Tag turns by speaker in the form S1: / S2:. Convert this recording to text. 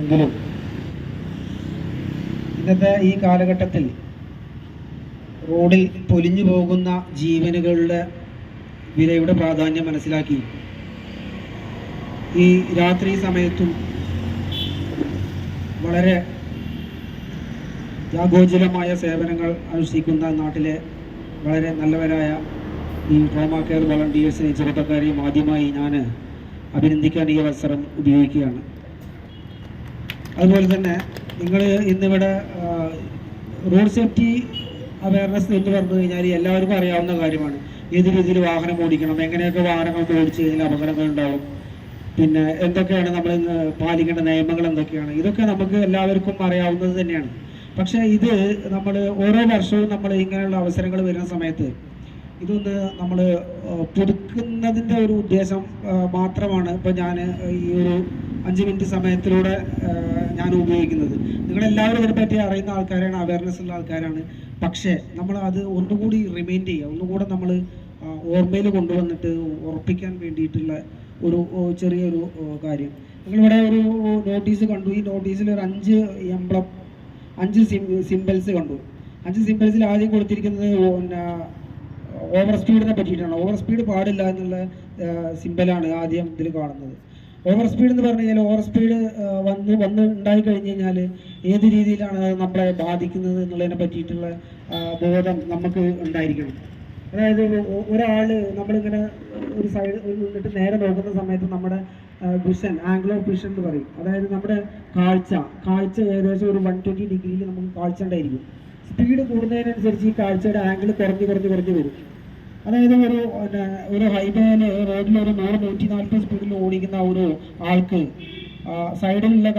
S1: എങ്കിലും ഇന്നത്തെ ഈ കാലഘട്ടത്തിൽ റോഡിൽ പൊലിഞ്ഞു പോകുന്ന ജീവനുകളുടെ വിലയുടെ പ്രാധാന്യം മനസ്സിലാക്കി ഈ രാത്രി സമയത്തും വളരെ ത്യാഗോജ്വലമായ സേവനങ്ങൾ അനുഷ്ഠിക്കുന്ന നാട്ടിലെ വളരെ നല്ലവരായ ഈ ട്രോമാ കെയർ വളണ്ടിയേഴ്സിനെ ചെറുപ്പക്കാരെയും ആദ്യമായി ഞാൻ അഭിനന്ദിക്കാൻ ഈ അവസരം ഉപയോഗിക്കുകയാണ്. അതുപോലെ തന്നെ നിങ്ങൾ ഇന്നിവിടെ റോഡ് സേഫ്റ്റി അവയർനെസ് എന്ന് പറഞ്ഞു കഴിഞ്ഞാൽ എല്ലാവർക്കും അറിയാവുന്ന കാര്യമാണ്. ഏത് രീതിയിൽ വാഹനം ഓടിക്കണം, എങ്ങനെയൊക്കെ വാഹനങ്ങൾ ഓടിച്ചു കഴിഞ്ഞാൽ അപകടങ്ങൾ ഉണ്ടാവും, പിന്നെ എന്തൊക്കെയാണ് നമ്മൾ ഇന്ന് പാലിക്കേണ്ട നിയമങ്ങൾ എന്തൊക്കെയാണ്, ഇതൊക്കെ നമുക്ക് എല്ലാവർക്കും അറിയാവുന്നത് തന്നെയാണ്. പക്ഷേ ഇത് നമ്മൾ ഓരോ വർഷവും നമ്മൾ ഇങ്ങനെയുള്ള അവസരങ്ങൾ വരുന്ന സമയത്ത് ഇതൊന്ന് നമ്മൾ പുതുക്കുന്നതിൻ്റെ ഒരു ഉദ്ദേശം മാത്രമാണ് ഇപ്പോൾ ഞാൻ ഈ ഒരു 5 മിനിറ്റ് സമയത്തിലൂടെ ഞാൻ ഉപയോഗിക്കുന്നത്. നിങ്ങളെല്ലാവരും ഇതിനെപ്പറ്റി അറിയുന്ന ആൾക്കാരാണ്, അവയർനെസ് ഉള്ള ആൾക്കാരാണ്. പക്ഷേ നമ്മൾ അത് ഒന്നുകൂടി റിമൈൻഡ് ചെയ്യുക, ഒന്നുകൂടെ നമ്മൾ ഓർമ്മയിൽ കൊണ്ടുവന്നിട്ട് ഉറപ്പിക്കാൻ വേണ്ടിയിട്ടുള്ള ഒരു ചെറിയൊരു കാര്യം. നിങ്ങളിവിടെ ഒരു നോട്ടീസ് കണ്ടു. ഈ നോട്ടീസിൽ ഒരു 5 എംബ്ലം 5 സിംബൽസ് കണ്ടു. 5 സിംബൽസിൽ ആദ്യം കൊടുത്തിരിക്കുന്നത് പിന്നെ ഓവർ സ്പീഡിനെ പറ്റിയിട്ടാണ്. ഓവർ സ്പീഡ് പാടില്ല എന്നുള്ള സിംബലാണ് ആദ്യം ഇതിൽ കാണുന്നത്. ഓവർ സ്പീഡ് എന്ന് പറഞ്ഞു കഴിഞ്ഞാൽ ഓവർ സ്പീഡ് വന്ന് ഉണ്ടായി കഴിഞ്ഞ് കഴിഞ്ഞാൽ ഏത് രീതിയിലാണ് നമ്മളെ ബാധിക്കുന്നത് എന്നുള്ളതിനെ പറ്റിയിട്ടുള്ള ബോധം നമുക്ക് ഉണ്ടായിരിക്കണം. അതായത് ഒരാൾ നമ്മളിങ്ങനെ ഒരു സൈഡ് നിന്നിട്ട് നേരെ നോക്കുന്ന സമയത്ത് നമ്മുടെ വിഷൻ, ആംഗിൾ ഓഫ് വിഷൻ എന്ന് പറയും. അതായത് നമ്മുടെ കാഴ്ച ഏകദേശം ഒരു 120 ഡിഗ്രിയിൽ നമുക്ക് കാഴ്ച ഉണ്ടായിരിക്കും. സ്പീഡ് കൂടുന്നതിനനുസരിച്ച് ഈ കാഴ്ചയുടെ ആംഗിൾ കുറഞ്ഞ് വരും. അതായത് ഒരു ഹൈവേയിൽ റോഡിൽ ഒരു 100-140 സ്പീഡിൽ ഓടിക്കുന്ന ഒരു ആൾക്ക് സൈഡിലുള്ള